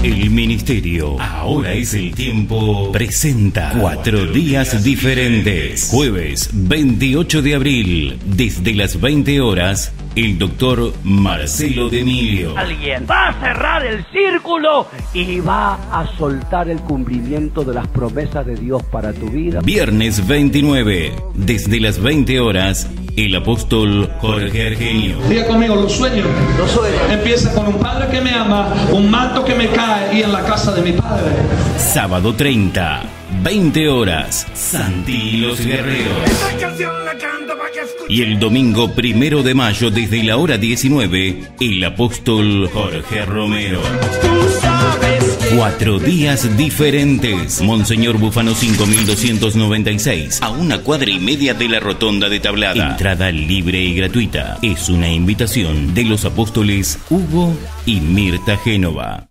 El Ministerio, ahora es el tiempo, presenta 4 días diferentes. Jueves 28 de abril, desde las 20 horas, el doctor Marcelo de Emilio. Alguien va a cerrar el círculo y va a soltar el cumplimiento de las promesas de Dios para tu vida. Viernes 29, desde las 20 horas, el apóstol Jorge Argenio. Diga conmigo, los sueños. Empieza con un padre que me ama, un manto que me cae y en la casa de mi padre. Sábado 30, 20 horas, Santi y los Guerreros. Y el domingo 1 de mayo, desde la hora 19, el apóstol Jorge Romero. 4 días diferentes. Monseñor Búfano 5296, a 1,5 cuadras de la rotonda de Tablada. Entrada libre y gratuita. Es una invitación de los apóstoles Hugo y Mirta Génova.